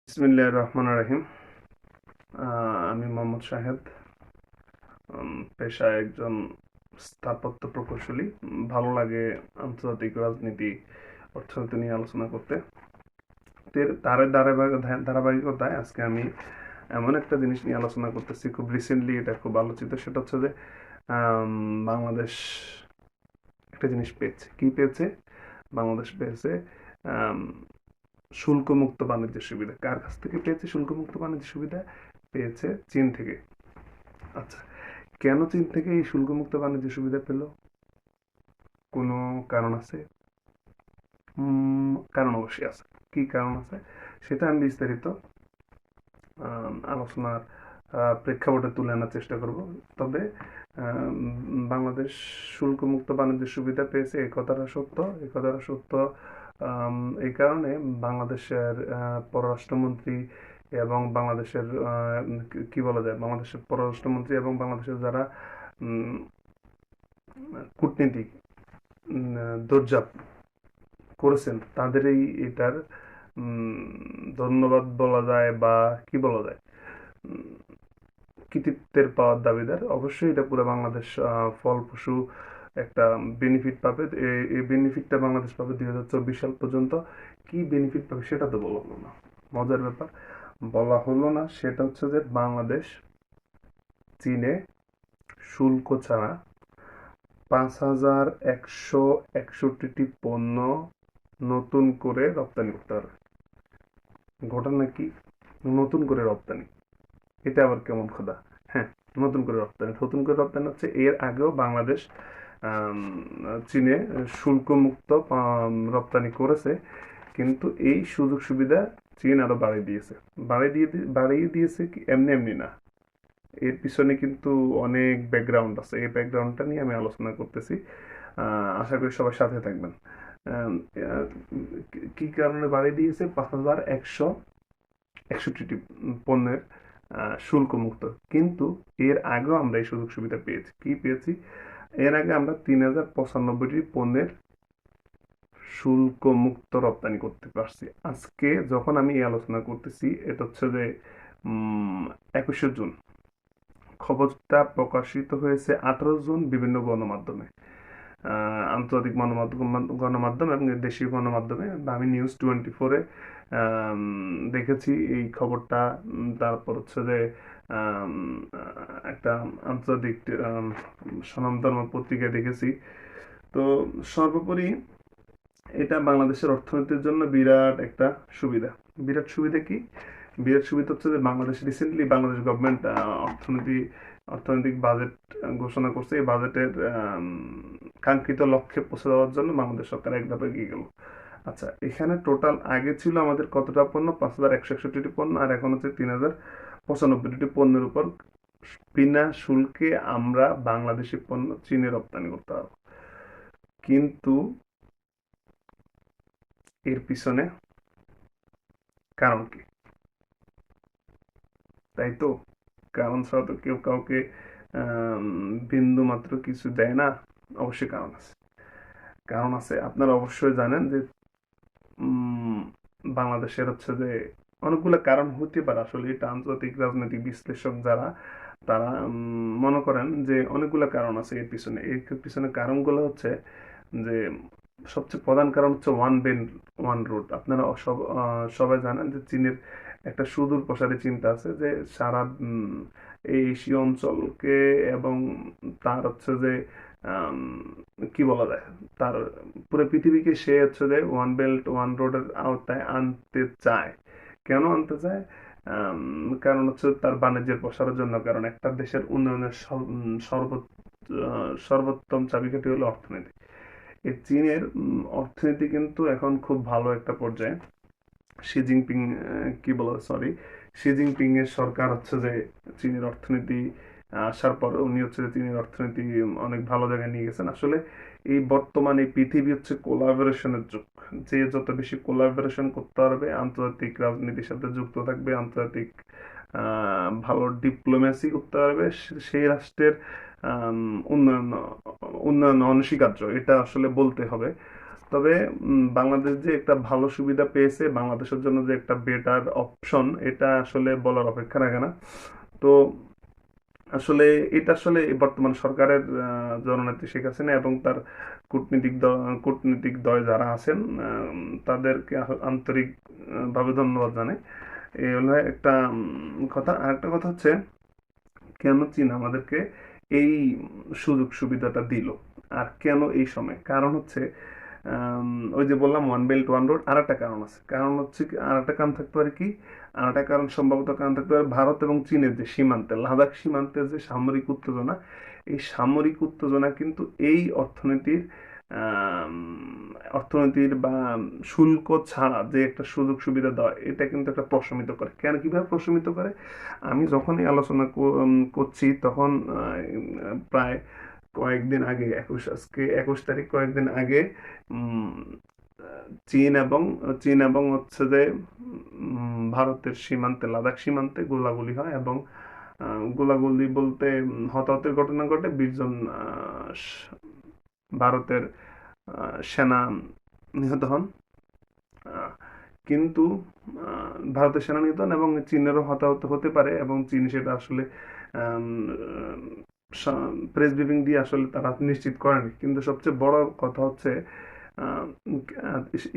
বিসমিল্লাহির রহমানির রহিম। আমি মোহাম্মদ শাহেদ। পেশায় একজন স্থাপত্য প্রকৌশলী। ভালো লাগে আন্তর্জাতিক রাজনীতি, অর্থনীতি নিয়ে আলোচনা করতে। ধারাবাহিকতায় আজকে আমি এমন একটা জিনিস নিয়ে আলোচনা করতেছি, খুব রিসেন্টলি এটা খুব আলোচিত। সেটা হচ্ছে যে বাংলাদেশ একটা জিনিস পেয়েছে। কি পেয়েছে? বাংলাদেশ পেয়েছে আম, শুল্কমুক্ত বাণিজ্য সুবিধা। কার কাছ থেকে পেয়েছে শুল্কমুক্ত বাণিজ্য সুবিধা? পেয়েছে চীন থেকে। আচ্ছা, কেন চীন থেকে এই শুল্কমুক্ত বাণিজ্য সুবিধা পেল? কোনো কারণ আছে? কারণ অবশ্যই আছে। কি কারণ আছে সেটা আমি বিস্তারিত আলোচনার প্রেক্ষাপটে তুলে আনার চেষ্টা করব। তবে বাংলাদেশ শুল্কমুক্ত বাণিজ্য সুবিধা পেয়েছে এই কথাটা সত্য। এই কথাটা সত্য এই কারণে বাংলাদেশের পররাষ্ট্রমন্ত্রী এবং বাংলাদেশের কি বলা যায়, বাংলাদেশের পররাষ্ট্রমন্ত্রী এবং বাংলাদেশের যারা কূটনীতিক দরজাপ করেছেন তাদেরই এটার ধন্যবাদ বলা যায়, বা কি বলা যায়, কৃতিত্বের পাওয়ার দাবিদার। অবশ্যই এটা পুরো বাংলাদেশ ফলপ্রসূ একটা বেনিফিট পাবে। এই বেনিফিটটা বাংলাদেশ পাবে 2024 সাল পর্যন্ত। কি বেনিফিট পাবে সেটা তো বলা হলো না। মজার ব্যাপার, বলা হলো না। সেটা হচ্ছে যে বাংলাদেশ চীনে শুল্ক ছাড়া 5161টি পণ্য নতুন করে রপ্তানি করতে পারবে। ঘটনা কি? নতুন করে রপ্তানি। এটা আবার কেমন কথা? হ্যাঁ, নতুন করে রপ্তানি হচ্ছে, এর আগেও বাংলাদেশ আম, চীনে শুল্কমুক্ত রপ্তানি করেছে, কিন্তু এই সুযোগ সুবিধা চীন আরো বাড়িয়ে দিয়েছে কি এমনি এমনি না। এর পিছনে কিন্তু অনেক ব্যাকগ্রাউন্ড আছে। এই ব্যাকগ্রাউন্ডটা নিয়ে আমি আলোচনা করতেছি। আশা করি সবার সাথে থাকবেন। আম, আহ, কি কারণে বাড়িয়ে দিয়েছে? 5161টি পণ্যের শুল্কমুক্ত। কিন্তু এর আগেও আমরা এই সুযোগ সুবিধা পেয়েছি। কি পেয়েছি? এর আগে আমরা 3095টি পণ্যের শুল্কমুক্ত রপ্তানি করতে পারছি। আজকে যখন আমি এই আলোচনা করতেছি, এটা হচ্ছে যে 21শে জুন। খবরটা প্রকাশিত হয়েছে 18 জুন বিভিন্ন গণমাধ্যমে, আন্তর্জাতিক গণমাধ্যম এবং দেশীয় গণমাধ্যমে। আমি নিউজ 24-এ দেখেছি এই খবরটা। তারপর হচ্ছে যে আম, একটা আন্তর্জাতিক স্বনামধন্য পত্রিকায় দেখেছি। তো সর্বোপরি এটা বাংলাদেশের অর্থনীতির জন্য বিরাট একটা সুবিধা। বিরাট সুবিধা কি? বিরাট সুবিধা হচ্ছে যে বাংলাদেশ গভর্নমেন্ট অর্থনৈতিক বাজেট ঘোষণা করছে। এই বাজেটের কাঙ্ক্ষিত লক্ষ্যে পৌঁছে দেওয়ার জন্য বাংলাদেশ সরকার এক ধাপ এগিয়ে গেল। আচ্ছা, এখানে টোটাল আগে ছিল আমাদের কতটা পণ্য? 5161টি পণ্য, আর এখন হচ্ছে 3095টি পণ্যের উপর বিনা শুল্কে আমরা বাংলাদেশি পণ্য চীনে রপ্তানি করতে পারবো। কিন্তু এর পিছনে কারণ কি? তাই তো, কারণ ছাড়া তো কেউ কাউকে বিন্দু মাত্র কিছু দেয় না। অবশ্যই কারণ আছে। কারণ আছে, আপনারা অবশ্যই জানেন যে উম, বাংলাদেশের হচ্ছে যে অনেকগুলো কারণ হতে পারে। আসলে এটা আন্তর্জাতিক রাজনৈতিক বিশ্লেষক যারা, তারা মনে করেন যে অনেকগুলো কারণ আছে এর পিছনে। এর পিছনে কারণগুলো হচ্ছে যে সবচেয়ে প্রধান কারণ হচ্ছে ওয়ান বেল্ট ওয়ান রোড। আপনারা সবাই জানেন যে চীনের একটা সুদূর প্রসারী চিন্তা আছে, যে সারা এই এশীয় অঞ্চলকে এবং তার হচ্ছে যে আম, কি বলা যায়, তার পুরো পৃথিবীকে সে হচ্ছে যে ওয়ান বেল্ট ওয়ান রোডের আওতায় আনতে চায়। কেন আনতে চায়? কারণ হচ্ছে তার বাণিজ্যের প্রসারের জন্য। কারণ একটা দেশের উন্নয়নের সর্বোত্তম চাবিকাঠি হলো অর্থনীতি। এই চীনের অর্থনীতি কিন্তু এখন খুব ভালো একটা পর্যায়ে। শি জিনপিং কি বলা সরি শি জিনপিং এর সরকার হচ্ছে যে চীনের অর্থনীতি আসার পর উনি হচ্ছে যে চীনের অর্থনীতি অনেক ভালো জায়গায় নিয়ে গেছেন। আসলে এই বর্তমানে পৃথিবী হচ্ছে কোলাবোরেশনের যুগ। যে যত বেশি কোলাবোরেশন করতে পারবে, আন্তর্জাতিক রাজনীতির সাথে যুক্ত থাকবে, আন্তর্জাতিক ভালো ডিপ্লোমেসি করতে পারবে, সেই রাষ্ট্রের উন্নয়ন উন্নয়ন অনস্বীকার্য, এটা আসলে বলতে হবে। তবে বাংলাদেশ যে একটা ভালো সুবিধা পেয়েছে, বাংলাদেশের জন্য যে একটা বেটার অপশন, এটা আসলে বলার অপেক্ষা রাখে না। তো আসলে এটা আসলে বর্তমান সরকারের জননেত্রী শেখ হাসিনা এবং তার কূটনীতিক দয় যারা আছেন, তাদেরকে আন্তরিক ভাবে ধন্যবাদ জানাই। এই হলো একটা কথা। আর একটা কথা হচ্ছে, কেন চীন আমাদেরকে এই সুযোগ সুবিধাটা দিল, আর কেন এই সময়? কারণ হচ্ছে, ওই যে বললাম ওয়ান বেল্ট ওয়ান রোড, আর একটা কারণ আছে। কারণ হচ্ছে আর একটা কারণ থাকতে পারে কি, আর একটা কারণ সম্ভবত কারণ থাকতে পারে ভারত এবং চীনের যে সীমান্তে, লাদাখ সীমান্তের যে সামরিক উত্তেজনা, এই সামরিক উত্তেজনা কিন্তু এই আম, অর্থনীতির বা শুল্ক ছাড়া যে একটা সুযোগ সুবিধা দেওয়া, এটা কিন্তু একটা প্রশমিত করে। কেন, কিভাবে প্রশমিত করে? আমি যখনই আলোচনা করছি তখন প্রায় কয়েকদিন আগে, আজকে 21 তারিখ, কয়েকদিন আগে উম, চীন এবং হচ্ছে যে ভারতের সীমান্তে, লাদাখ সীমান্তে গোলাগুলি হয়, এবং গোলাগুলি বলতে হতাহতের ঘটনা ঘটে। 20 জন ভারতের সেনা নিহত হন। আহ, কিন্তু ভারতের সেনা নিহত হন, এবং চীনেরও হতাহত হতে পারে, এবং চীন সেটা আসলে প্রেস ব্রিফিং দিয়ে আসলে তারা নিশ্চিত করেনি। কিন্তু সবচেয়ে বড় কথা হচ্ছে, আহ,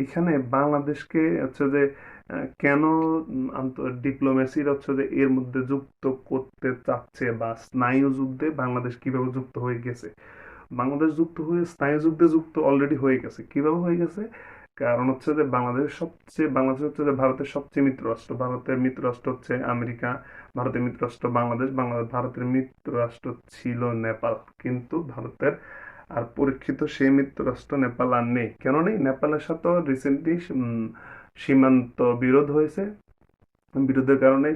এখানে বাংলাদেশকে হচ্ছে যে কেন ডিপ্লোমেসির হচ্ছে যে এর মধ্যে যুক্ত করতে চাচ্ছে, বা স্নায়ু যুদ্ধে বাংলাদেশ কিভাবে যুক্ত হয়ে গেছে। বাংলাদেশ যুক্ত হয়ে স্নায়ু যুদ্ধে যুক্ত অলরেডি হয়ে গেছে। কিভাবে হয়ে গেছে? কারণ হচ্ছে যে বাংলাদেশ হচ্ছে যে ভারতের সবচেয়ে মিত্র রাষ্ট্র। ভারতের মিত্র রাষ্ট্র হচ্ছে আমেরিকা, ভারতের মিত্র রাষ্ট্র বাংলাদেশ, ভারতের মিত্র রাষ্ট্র ছিল নেপাল। কিন্তু ভারতের আর পরীক্ষিত সেই মিত্র রাষ্ট্র নেপাল আর নেই। কেন নেই? নেপালের সাথে রিসেন্টলি সীমান্ত বিরোধ হয়েছে। বিরোধের কারণে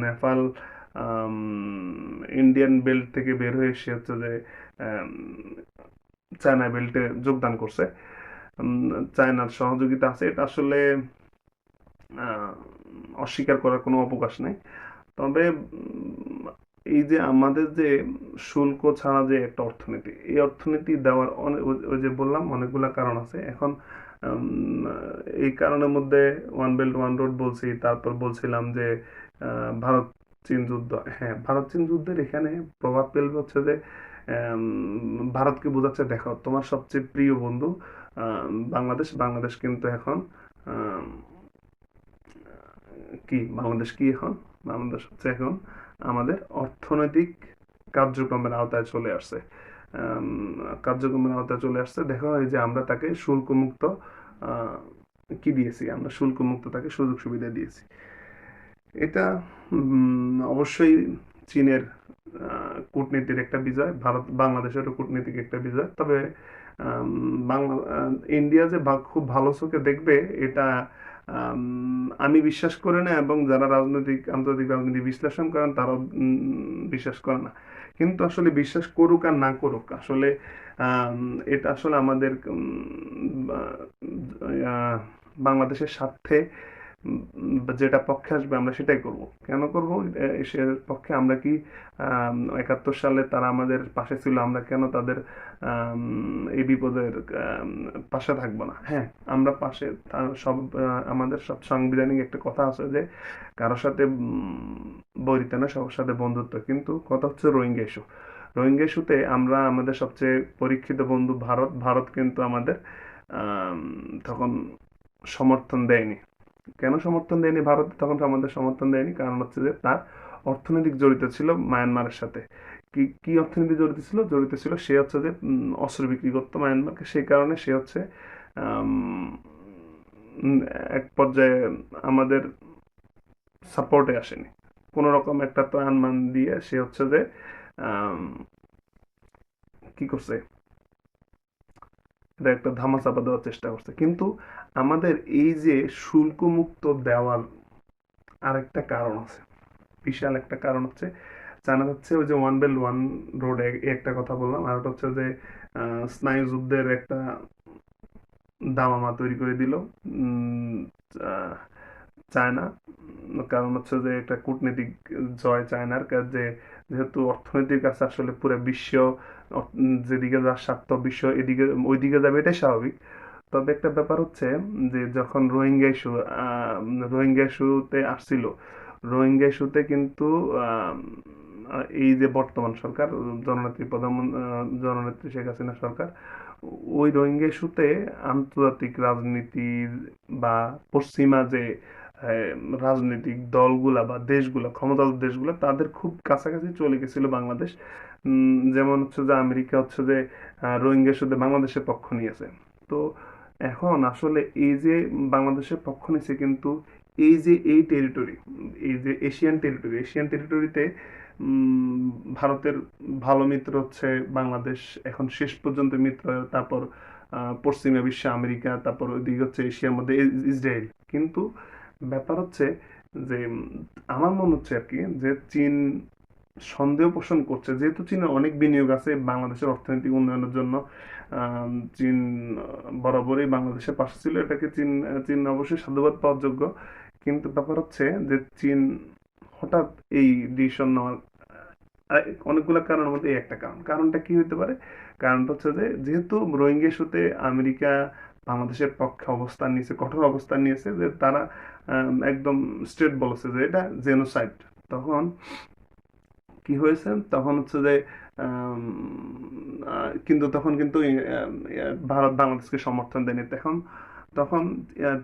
নেপাল ইন্ডিয়ান বেল্ট থেকে বের হয়ে সে হচ্ছে যে আম, চায়না বেল্টে যোগদান করছে। চায়নার সহযোগিতা আছে, এটা আসলে আহ, অস্বীকার করার কোনো অবকাশ নেই। তবে এই যে আমাদের যে শুল্ক ছাড়া যে একটা অর্থনীতি, এই অর্থনীতি দেওয়ার অনেক, ওই যে বললাম অনেকগুলা কারণ আছে। এখন এই কারণের মধ্যে ওয়ান বেল্ট ওয়ান রোড বলছি, তারপর বলছিলাম যে ভারত চীন যুদ্ধ। হ্যাঁ, ভারত চীন যুদ্ধের এখানে প্রভাব ফেলবে হচ্ছে যে ভারতকে বোঝাচ্ছে, দেখো তোমার সবচেয়ে প্রিয় বন্ধু বাংলাদেশ কিন্তু এখন আম, বাংলাদেশ কি এখন, বাংলাদেশ হচ্ছে এখন আমাদের অর্থনৈতিক কার্যক্রমের আওতায় চলে আসছে। কার্যক্রমের আওতায় চলে আসছে। দেখা হয় যে আমরা তাকে শুল্কমুক্ত আহ, কি দিয়েছি, আমরা শুল্কমুক্ত তাকে সুযোগ সুবিধা দিয়েছি। এটা অবশ্যই চীনের কূটনীতির একটা বিজয়, বাংলাদেশেরও কূটনীতিক একটা বিজয়। তবে ইন্ডিয়া যে খুব ভালো চোখে দেখবে, এটা আমি বিশ্বাস করি না, এবং যারা আন্তর্জাতিক রাজনীতি বিশ্লেষণ করেন তারাও বিশ্বাস করে না। কিন্তু আসলে বিশ্বাস করুক আর না করুক, আসলে এটা আসলে আমাদের বাংলাদেশের স্বার্থে যেটা পক্ষে আসবে আমরা সেটাই করব। কেন করব? সে পক্ষে আমরা কি 71 সালে তারা আমাদের পাশে ছিল, আমরা কেন তাদের এই বিপদের পাশে থাকবো না? হ্যাঁ, আমরা পাশে। আমাদের সব সাংবিধানিক একটা কথা আছে যে কারোর সাথে বৈরিতা না, সবার সাথে বন্ধুত্ব। কিন্তু কথা হচ্ছে রোহিঙ্গা ইস্যু। রোহিঙ্গা ইস্যুতে আমরা আমাদের সবচেয়ে পরীক্ষিত বন্ধু ভারত কিন্তু আমাদের তখন সমর্থন দেয়নি। কেন সমর্থন দেয়নি ভারত তখন? আমাদের সমর্থন দেয়নি কারণ হচ্ছে যে তার অর্থনৈতিক জড়িত ছিল মায়ানমারের সাথে। কি কি অর্থনীতি জড়িত ছিল সে হচ্ছে যে অস্ত্র বিক্রি করতো মায়ানমারকে। সেই কারণে সে হচ্ছে আম, এক পর্যায়ে আমাদের সাপোর্টে আসেনি। কোন রকম একটা ত্রাণ মান দিয়ে সে হচ্ছে যে আম, কি করছে, এটা একটা ধামাচাপা দেওয়ার চেষ্টা করছে। কিন্তু আমাদের এই যে শুল্কমুক্ত দেওয়ার আরেকটা কারণ আছে, বিশাল একটা কারণ হচ্ছে, জানা যাচ্ছে ওই যে ওয়ান বেল্ট ওয়ান রোড, একটা কথা বললাম। আর ওটা হচ্ছে যে স্নায়ু যুদ্ধের একটা দামামা তৈরি করে দিল আহ, চায়না। কারণ হচ্ছে যে একটা কূটনীতিক জয় চায়নার যে যেহেতু অর্থনীতির কাছে আসলে পুরো বিশ্ব যেদিকে যার স্বার্থ, বিশ্ব এদিকে ওইদিকে যাবে, এটাই স্বাভাবিক। তবে একটা ব্যাপার হচ্ছে যে যখন রোহিঙ্গা ইস্যু রোহিঙ্গা ইস্যুতে আসছিল, রোহিঙ্গা ইস্যুতে কিন্তু এই যে বর্তমান সরকার, জননেত্রী শেখ হাসিনা সরকার, ওই রোহিঙ্গা ইস্যুতে আন্তর্জাতিক রাজনীতি বা পশ্চিমা যে রাজনৈতিক দলগুলা বা দেশগুলা, ক্ষমতাধর দেশগুলা, তাদের খুব কাছাকাছি চলে গেছিল বাংলাদেশ। যেমন হচ্ছে যে আমেরিকা হচ্ছে যে রোহিঙ্গা ইস্যুতে বাংলাদেশের পক্ষ নিয়েছে। তো এখন আসলে এই যে বাংলাদেশের পক্ষ নিয়েছে, কিন্তু এই যে এই টেরিটরি, এই যে এশিয়ান টেরিটরিতে ভারতের ভালো মিত্র হচ্ছে বাংলাদেশ, এখন শেষ পর্যন্ত মিত্র। তারপর পশ্চিমা বিশ্বে আমেরিকা, তারপর ওইদিকে হচ্ছে এশিয়ার মধ্যে ইসরায়েল। কিন্তু ব্যাপার হচ্ছে যে আমার মনে হচ্ছে আর কি যে চীন সন্দেহ পোষণ করছে, যেহেতু চীনের অনেক বিনিয়োগ আছে বাংলাদেশের অর্থনৈতিক উন্নয়নের জন্য। চীন বরাবরই বাংলাদেশের পাশে ছিল, এটাকে চীন চীন অবশ্যই সাধুবাদ পাওয়ার যোগ্য। কিন্তু ব্যাপার হচ্ছে যে চীন হঠাৎ এই ডিসিশন নেওয়ার অনেকগুলো কারণের মধ্যে এই একটা কারণটা কি হতে পারে? কারণটা হচ্ছে যে যেহেতু রোহিঙ্গা ইস্যুতে আমেরিকা বাংলাদেশের পক্ষে অবস্থান নিয়েছে, কঠোর অবস্থান নিয়েছে, যে তারা একদম স্ট্রেট বলেছে যে এটা জেনোসাইড। তখন কি হয়েছে, তখন হচ্ছে যে কিন্তু তখন কিন্তু ভারত বাংলাদেশকে সমর্থন দেয়নি। তখন তখন আহ,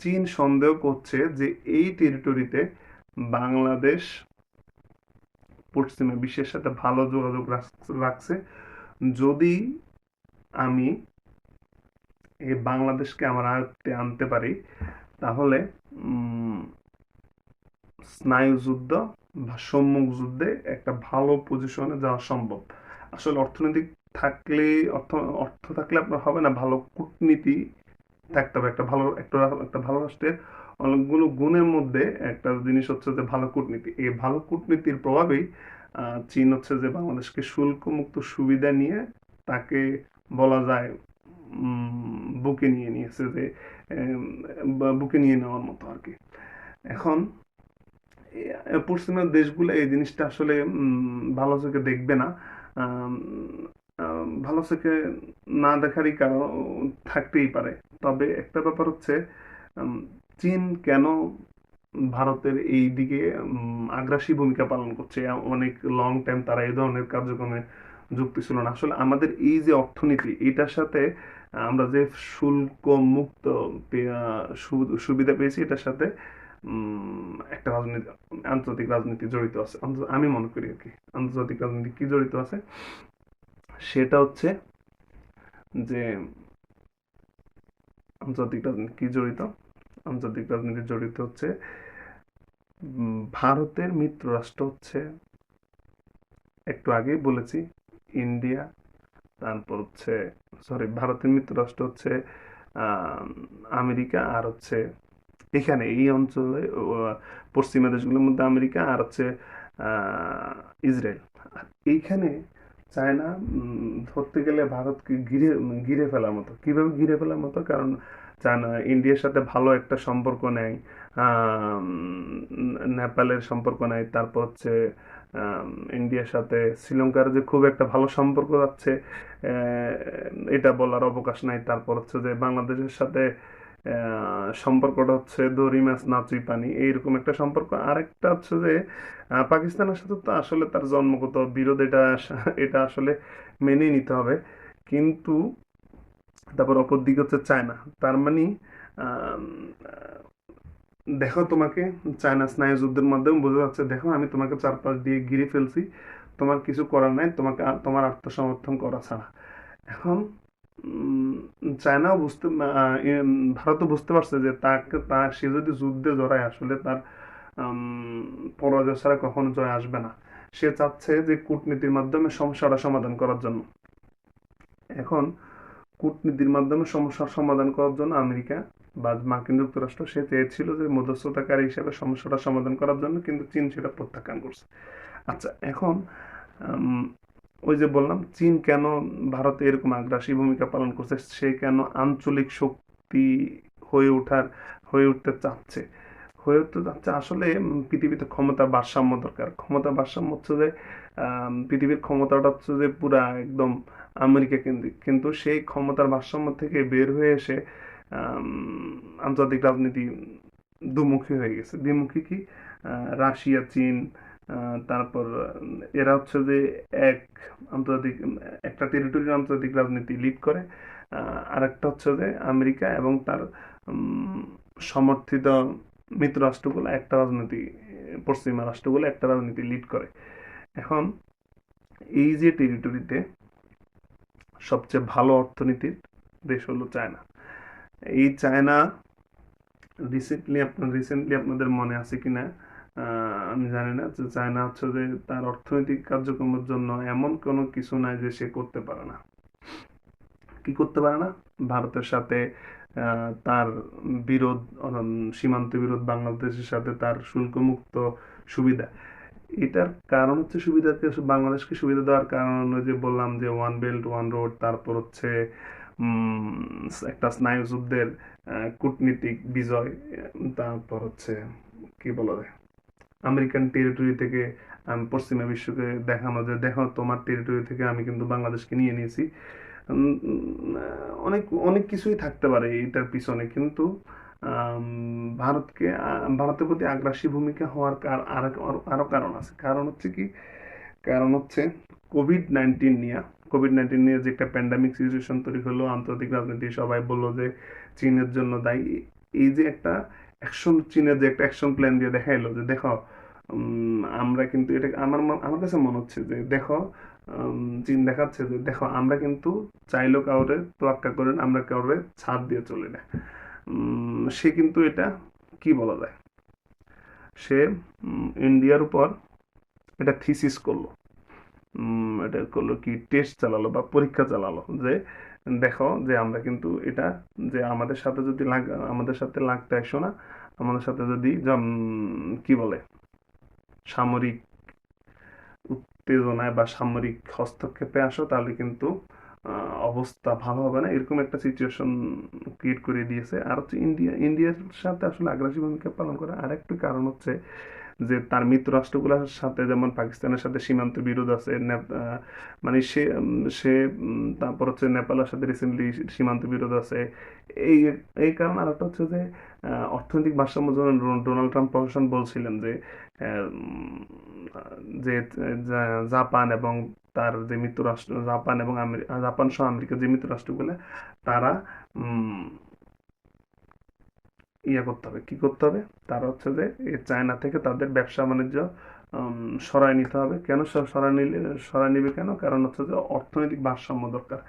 চীন সন্দেহ করছে যে এই টেরিটরিতে বাংলাদেশ পশ্চিমা বিশ্বের সাথে ভালো যোগাযোগ রাখছে। যদি আমি এই বাংলাদেশকে আমার আয়ত্তে আনতে পারি, তাহলে স্নায়ু যুদ্ধ বা সম্মুখ যুদ্ধে একটা ভালো পজিশনে যাওয়া সম্ভব। আসলে অর্থনৈতিক থাকলে, অর্থ অর্থ থাকলে আপনার হবে না, ভালো কূটনীতি থাকতে হবে। একটা ভালো রাষ্ট্রের অনেকগুলো গুণের মধ্যে একটা জিনিস হচ্ছে যে ভালো কূটনীতি। এই ভালো কূটনীতির প্রভাবেই চীন হচ্ছে যে বাংলাদেশকে শুল্ক মুক্ত সুবিধা নিয়ে তাকে বলা যায় বুকে নিয়ে নিয়েছে, যে বুকে নিয়ে নেওয়ার মতো আর কি। এখন পশ্চিমের দেশগুলো এই জিনিসটা আসলে ভালো চোখে দেখবে না। আম, ভালো চোখে না দেখারই কারণ থাকতেই পারে। তবে একটা ব্যাপার হচ্ছে উম, চীন কেন ভারতের এই দিকে আগ্রাসী ভূমিকা পালন করছে? অনেক লং টাইম তারা এই ধরনের কার্যক্রমে যুক্ত ছিল না। আসলে আমাদের এই যে অর্থনীতি, এটার সাথে আমরা যে শুল্ক মুক্ত সুবিধা পেয়েছি, এটার সাথে একটা রাজনীতি, আন্তর্জাতিক রাজনীতি জড়িত আছে। আমি মনে করি আর কি আন্তর্জাতিক রাজনীতি কি জড়িত আছে, সেটা হচ্ছে যে আন্তর্জাতিক রাজনীতি কি জড়িত, আন্তর্জাতিক রাজনীতি জড়িত হচ্ছে ভারতের মিত্র রাষ্ট্র হচ্ছে, একটু আগেই বলেছি, ইন্ডিয়া। তারপর হচ্ছে, সরি, ভারতের মিত্র রাষ্ট্র হচ্ছে আহ, আমেরিকা, আর হচ্ছে এখানে এই অঞ্চলে পশ্চিমা দেশগুলোর মধ্যে আমেরিকা, আর হচ্ছে ইসরায়েল। আর এইখানে চায়না ধরতে গেলে ভারতকে ঘিরে ঘিরে ফেলার মতো। কিভাবে ঘিরে ফেলার মতো? কারণ চায়না ইন্ডিয়ার সাথে ভালো একটা সম্পর্ক নেয়, নেপালের সম্পর্ক নেয়, তারপর হচ্ছে আম, ইন্ডিয়ার সাথে শ্রীলঙ্কার যে খুব একটা ভালো সম্পর্ক যাচ্ছে, এটা বলার অবকাশ নাই। তারপর হচ্ছে যে বাংলাদেশের সাথে সম্পর্কটা হচ্ছে দড়ি মাছ না চুই পানি, এইরকম একটা সম্পর্ক। আরেকটা হচ্ছে যে পাকিস্তানের সাথে তো আসলে তার জন্মগত বিরোধ, এটা এটা আসলে মেনে নিতে হবে। কিন্তু তারপর অপর দিকে হচ্ছে চায়না। তার মানে আম, দেখো, তোমাকে চায়না স্নায়ু যুদ্ধের মাধ্যমে বোঝা যাচ্ছে, দেখো আমি তোমাকে চারপাশ দিয়ে ঘিরে ফেলছি, তোমার কিছু করার নাই, তোমাকে তোমার আত্মসমর্থন করা ছাড়া। এখন চায়নাও ভারতও বুঝতে পারছে যে সে যদি যুদ্ধে জড়ায়, আসলে তার পরাজয় ছাড়া কখনো জয় আসবে না। সে চাচ্ছে যে কূটনীতির মাধ্যমে সমস্যাটা সমাধান করার জন্য। এখন কূটনীতির মাধ্যমে সমস্যার সমাধান করার জন্য আমেরিকা বা মার্কিন যুক্তরাষ্ট্র সে চেয়েছিল যে মধ্যস্থতাকারী হিসেবে সমস্যাটা সমাধান করার জন্য, কিন্তু চীন সেটা প্রত্যাখ্যান করছে। আচ্ছা, এখন উম, ওই যে বললাম চীন কেন ভারতে এরকম আগ্রাসী ভূমিকা পালন করছে, সে কেন আঞ্চলিক শক্তি হয়ে ওঠার হয়ে উঠতে চাচ্ছে, আসলে পৃথিবীতে ক্ষমতা ভারসাম্য দরকার। ক্ষমতা ভারসাম্য হচ্ছে যে পৃথিবীর ক্ষমতাটা হচ্ছে যে পুরা একদম আমেরিকা কেন্দ্রিক, কিন্তু সেই ক্ষমতার ভারসাম্য থেকে বের হয়ে এসে আন্তর্জাতিক রাজনীতি দুমুখী হয়ে গেছে। দ্বিমুখী কি? রাশিয়া, চীন, তারপর এরা হচ্ছে যে এক আন্তর্জাতিক একটা টেরিটরিয়াল আন্তর্জাতিক রাজনীতি লিড করে, আর একটা হচ্ছে যে আমেরিকা এবং তার সমর্থিত মিত্র রাষ্ট্রগুলো একটা রাজনীতি, পশ্চিমা রাষ্ট্রগুলো একটা রাজনীতি লিড করে। এখন এই যে টেরিটরিতে সবচেয়ে ভালো অর্থনীতির দেশ হলো চায়না। এই চায়না রিসেন্টলি আপনাদের মনে আছে কিনা আমি জানি না, যে চায়না হচ্ছে যে তার অর্থনৈতিক কার্যক্রমের জন্য এমন কোনো কিছু নাই যে সে করতে পারে না। কি করতে পারে না? ভারতের সাথে তার বিরোধ, সীমান্ত বিরোধ, বাংলাদেশের সাথে তার শুল্কমুক্ত সুবিধা। এটার কারণ হচ্ছে, সুবিধাকে বাংলাদেশকে সুবিধা দেওয়ার কারণ যে বললাম যে ওয়ান বেল্ট ওয়ান রোড, তারপর হচ্ছে একটা স্নায়ুযুদ্ধের কূটনীতিক বিজয়, তারপর হচ্ছে কি বলা যায়, আমেরিকান টেরিটরি থেকে পশ্চিমা বিশ্বকে দেখানো যে দেখো তোমার টেরিটরি থেকে আমি কিন্তু বাংলাদেশকে নিয়ে নিয়েছি। অনেক অনেক কিছুই থাকতে পারে এটার পিছনে, কিন্তু ভারতের প্রতি আগ্রাসী ভূমিকা হওয়ার আরো কারণ আছে। কারণ হচ্ছে কি? কারণ হচ্ছে কোভিড-19 নিয়ে যে একটা প্যান্ডামিক সিচুয়েশন তৈরি হলো, আন্তর্জাতিক রাজনীতি সবাই বললো যে চীনের জন্য দায়ী। এই যে একটা চীনের যে একটা অ্যাকশন প্ল্যান দিয়ে দেখাইলো যে দেখো আমরা কিন্তু এটা, আমার কাছে মনে হচ্ছে যে দেখো, চীন দেখাচ্ছে যে দেখো আমরা কিন্তু চাইলেও কাউরে তোয়াক্কা করেন, আমরা কাউরে ছাড় দিয়ে চলি না। সে কিন্তু এটা কি বলা যায়, সে ইন্ডিয়ার উপর এটা থিসিস করলো, এটা করলো কি, টেস্ট চালালো বা পরীক্ষা চালালো যে দেখো যে আমরা কিন্তু এটা, যে আমাদের সাথে লাগতে আসো না, আমাদের সাথে যদি কি বলে সামরিক উত্তেজনায় বা সামরিক হস্তক্ষেপে আসো তাহলে কিন্তু অবস্থা ভালো হবে না, এরকম একটা সিচুয়েশন ক্রিয়েট করে দিয়েছে। আর হচ্ছে ইন্ডিয়ার সাথে আসলে আগ্রাসী ভূমিকা পালন করে আরেকটি কারণ হচ্ছে যে তার মিত্র রাষ্ট্রগুলোর সাথে, যেমন পাকিস্তানের সাথে সীমান্ত বিরোধ আছে, মানে সে তারপর হচ্ছে নেপালের সাথে রিসেন্টলি সীমান্ত বিরোধ আছে। এই এই কারণ। আর একটা হচ্ছে যে অর্থনৈতিক ভারসাম্য, যেমন ডোনাল্ড ট্রাম্প প্রশাসন বলছিলেন যে আহ, উম, যে জাপান এবং তার যে মিত্র রাষ্ট্র, জাপান সহ আমেরিকার যে মিত্র রাষ্ট্রগুলো, তারা করতে হবে, কি করতে হবে, তারা হচ্ছে যে এই চায়না থেকে তাদের ব্যবসা বাণিজ্য সরায় নিতে হবে। কেন সরায় নিবে কেন? কারণ হচ্ছে যে অর্থনৈতিক ভারসাম্য দরকার।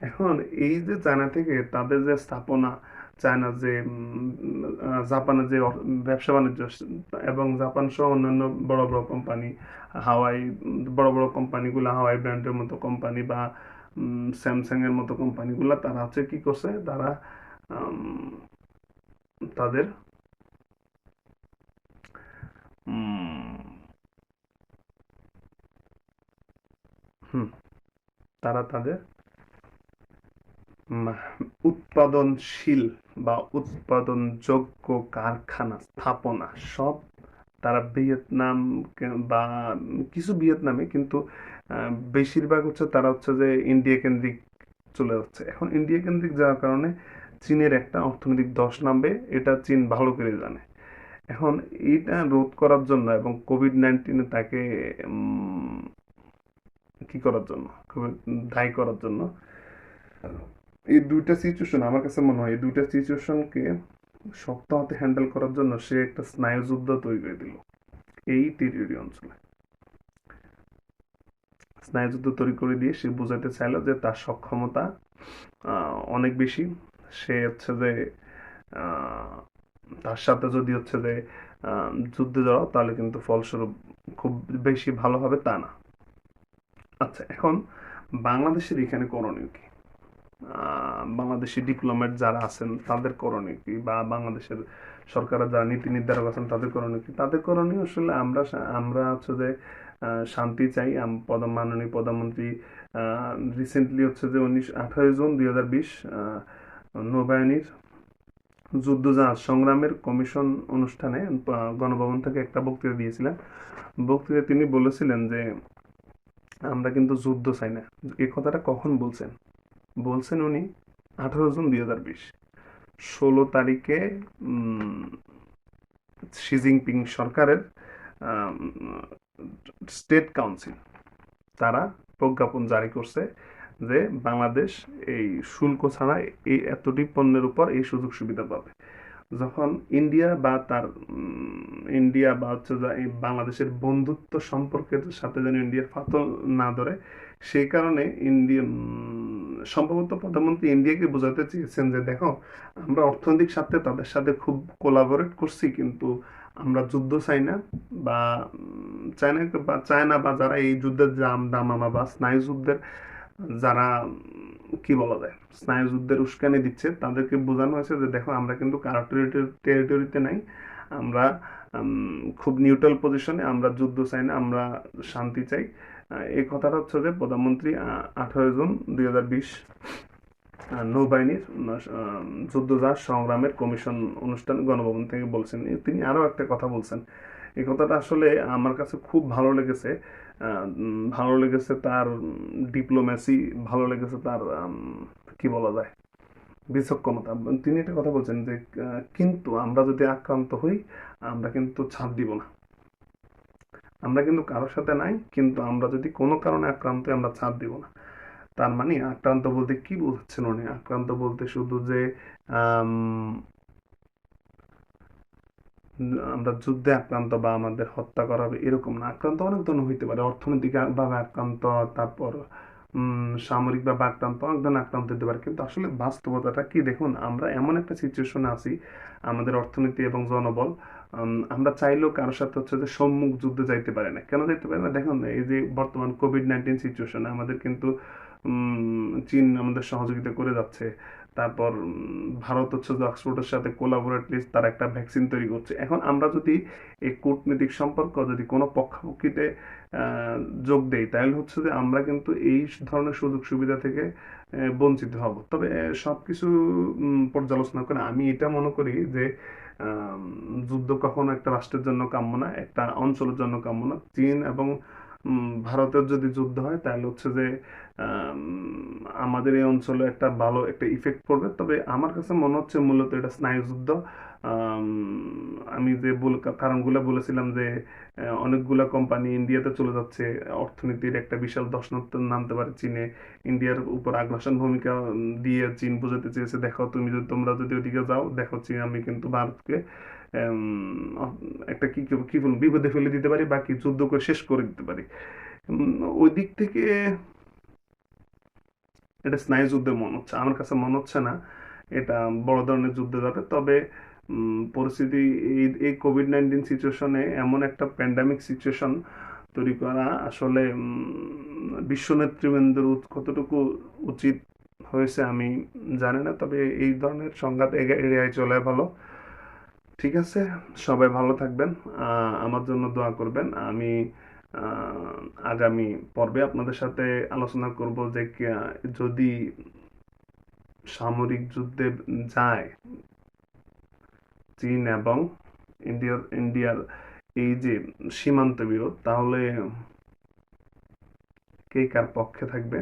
এখন এই যে চায়না থেকে তাদের যে স্থাপনা, চায়না যে জাপানের যে ব্যবসা বাণিজ্য, এবং জাপান সহ অন্যান্য বড় বড় কোম্পানি, হাওয়াই বড় বড় কোম্পানিগুলো, হাওয়াই ব্র্যান্ডের মতো কোম্পানি বা স্যামসাং এর মতো কোম্পানিগুলো, তারা হচ্ছে কি করছে, তারা তাদের হুম তারা তাদের উৎপাদনশীল বা উৎপাদনযোগ্য কারখানা স্থাপনা সব তারা ভিয়েতনাম বা কিছু ভিয়েতনামে, কিন্তু বেশিরভাগ হচ্ছে তারা হচ্ছে যে ইন্ডিয়া কেন্দ্রিক চলে যাচ্ছে। এখন ইন্ডিয়া কেন্দ্রিক যাওয়ার কারণে চীনের একটা অর্থনৈতিক ধস নামবে, এটা চীন ভালো করে জানে। এখন এইটা রোধ করার জন্য এবং কোভিড-19 তাকে কি করার জন্য, দায়ী করার জন্য, এই দুইটা সিচুয়েশন আমার কাছে মনে হয়, এই দুইটা সিচুয়েশনকে শক্ত হাতে হ্যান্ডেল করার জন্য সে একটা স্নায়ুযুদ্ধ তৈরি করে দিল এই টেরিটরি অঞ্চলে। স্নায়ুযুদ্ধ তৈরি করে দিয়ে সে বোঝাতে চাইলো যে তার সক্ষমতা অনেক বেশি। সে হচ্ছে যে তার সাথে যদি হচ্ছে যে যুদ্ধে যাওয়া, তাহলে কিন্তু ফলস্বরূপ খুব বেশি ভালো হবে তা না। আচ্ছা, এখন বাংলাদেশের এখানে করণীয় কি? বাংলাদেশি ডিপ্লোম্যাট যারা আছেন তাদের করণীয় কি, বা বাংলাদেশের সরকারের যারা নীতি নির্ধারক আছেন তাদের করণীয় কি? তাদের করণীয় আসলে আমরা হচ্ছে যে শান্তি চাই। মাননীয় প্রধানমন্ত্রী রিসেন্টলি হচ্ছে যে 18 জুন 2020 নৌবাহিনীর যুদ্ধজাহাজ সংগ্রামের কমিশন অনুষ্ঠানে গণভবন থেকে একটা বক্তৃতা দিয়েছিলেন। বক্তৃতায় তিনি বলেছিলেন যে আমরা কিন্তু যুদ্ধ চাই না। এই কথাটা কখন বলছেন? বলছেন উনি 18 জুন 2020, 16 তারিখে শি জিনপিং সরকারের স্টেট কাউন্সিল তারা প্রজ্ঞাপন জারি করছে যে বাংলাদেশ এই শুল্ক ছাড়া এই এতটি পণ্যের উপর এই সুযোগ সুবিধা পাবে। যখন ইন্ডিয়া বা হচ্ছে এই বাংলাদেশের বন্ধুত্ব সম্পর্কের সাথে যেন ইন্ডিয়ার ফাতল না ধরে, সেই কারণে সম্ভবত প্রধানমন্ত্রী ইন্ডিয়াকে বোঝাতে চেয়েছেন যে দেখো, আমরা অর্থনৈতিক স্বার্থে তাদের সাথে খুব কোলাবোরেট করছি, কিন্তু আমরা যুদ্ধ চাই না, বা চায়না বা যারা এই যুদ্ধের দামামা বা স্নায়ু যুদ্ধের যারা কি বলা যায় স্নায়ু যুদ্ধের উস্কানি দিচ্ছে, তাদেরকে বোঝানো হয়েছে যে দেখো, আমরা কিন্তু কারো টেরিটরিতে নাই, আমরা খুব নিউট্রাল পজিশনে, আমরা যুদ্ধ চাই না, আমরা শান্তি চাই। এই কথাটা হচ্ছে যে প্রধানমন্ত্রী 18 জুন 2020 নৌবাহিনীর যুদ্ধজাহাজ সংগ্রামের কমিশন অনুষ্ঠান গণভবন থেকে বলছেন। তিনি আরও একটা কথা বলছেন, এই কথাটা আসলে আমার কাছে খুব ভালো লেগেছে। ভালো লেগেছে তার ডিপ্লোম্যাসি, ভালো লেগেছে তার কি বলা যায় বিচক্ষণতা। তিনি একটা কথা বলছেন যে কিন্তু আমরা যদি আক্রান্ত হই, আমরা কিন্তু ছাড় দিব না। আমরা কিন্তু কারোর সাথে নাই, কিন্তু আমরা যদি কোনো কারণে আক্রান্ত হই, আমরা ছাড় দিব না। তার মানে আক্রান্ত বলতে কি বোঝাচ্ছেন উনি? আক্রান্ত বলতে শুধু যে আমরা যুদ্ধে আক্রান্ত বা আমাদের হত্যা করা হবে এরকম না। আক্রান্ত অনেক ধরনের হইতে পারে, অর্থনৈতিক ভাবে আক্রান্ত, তারপর সামরিক ভাবে আক্রান্ত, অনেক ধরনের আক্রান্ত হতে পারে। কিন্তু আসলে বাস্তবতাটা কি দেখুন, আমরা এমন একটা সিচুয়েশনে আছি, আমাদের অর্থনীতি এবং জনবল আমরা চাইলেও কারোর সাথে হচ্ছে যে সম্মুখ যুদ্ধে যাইতে পারে না। কেন যাইতে পারে না? দেখুন, এই যে বর্তমান কোভিড-19 সিচুয়েশনে আমাদের কিন্তু চীন আমাদের সহযোগিতা করে যাচ্ছে। তারপর ভারত হচ্ছে যে অক্সফোর্ডের সাথে কোলাবোরেটলি তার একটা ভ্যাকসিন তৈরি করছে। এখন আমরা যদি এই কূটনৈতিক সম্পর্ক যদি কোনো পক্ষাপক্ষিতে যোগ দেই, তাহলে হচ্ছে যে আমরা কিন্তু এই ধরনের সুযোগ সুবিধা থেকে বঞ্চিত হব। তবে সবকিছু পর্যালোচনা করে আমি এটা মনে করি যে যুদ্ধ কখনো একটা রাষ্ট্রের জন্য কাম্য না, একটা অঞ্চলের জন্য কাম্য না। চীন এবং ভারতের যদি যুদ্ধ হয়, তাহলে হচ্ছে যে আমাদের এই অঞ্চলে একটা ভালো একটা ইফেক্ট পড়বে। তবে আমার কাছে মনে হচ্ছে মূলত এটা স্নায়ুযুদ্ধ। আমি যে কারণগুলো বলেছিলাম যে অনেকগুলা কোম্পানি ইন্ডিয়াতে চলে যাচ্ছে, অর্থনীতির একটা বিশাল ধস নামতে পারে চীনে। ইন্ডিয়ার উপর আগ্রাসন ভূমিকা দিয়ে চীন বোঝাতে চেয়েছে, দেখো তোমরা যদি ওদিকে যাও, দেখো চীন আমি কিন্তু ভারতকে একটা কি বলবো বিপদে ফেলে দিতে পারি, বাকি যুদ্ধ করে শেষ করে দিতে পারি। ওই দিক থেকে এটা স্নায়ু যুদ্ধের মনে হচ্ছে, আমার কাছে মনে হচ্ছে না এটা বড় ধরনের যুদ্ধে যাবে। তবে পরিস্থিতি এই কোভিড-19 সিচুয়েশনে এমন একটা প্যান্ডামিক সিচুয়েশন তৈরি করা আসলে বিশ্ব নেতৃবৃন্দের কতটুকু উচিত হয়েছে আমি জানি না। তবে এই ধরনের সংঘাত এড়িয়ে চলে ভালো। ঠিক আছে, সবাই ভালো থাকবেন, আমার জন্য দোয়া করবেন। আমি আহ, আগামী পর্বে আপনাদের সাথে আলোচনা করব যে যদি সামরিক যুদ্ধে যায় চীন এবং ইন্ডিয়ার এই যে সীমান্ত বিরোধ, তাহলে কে কার পক্ষে থাকবে।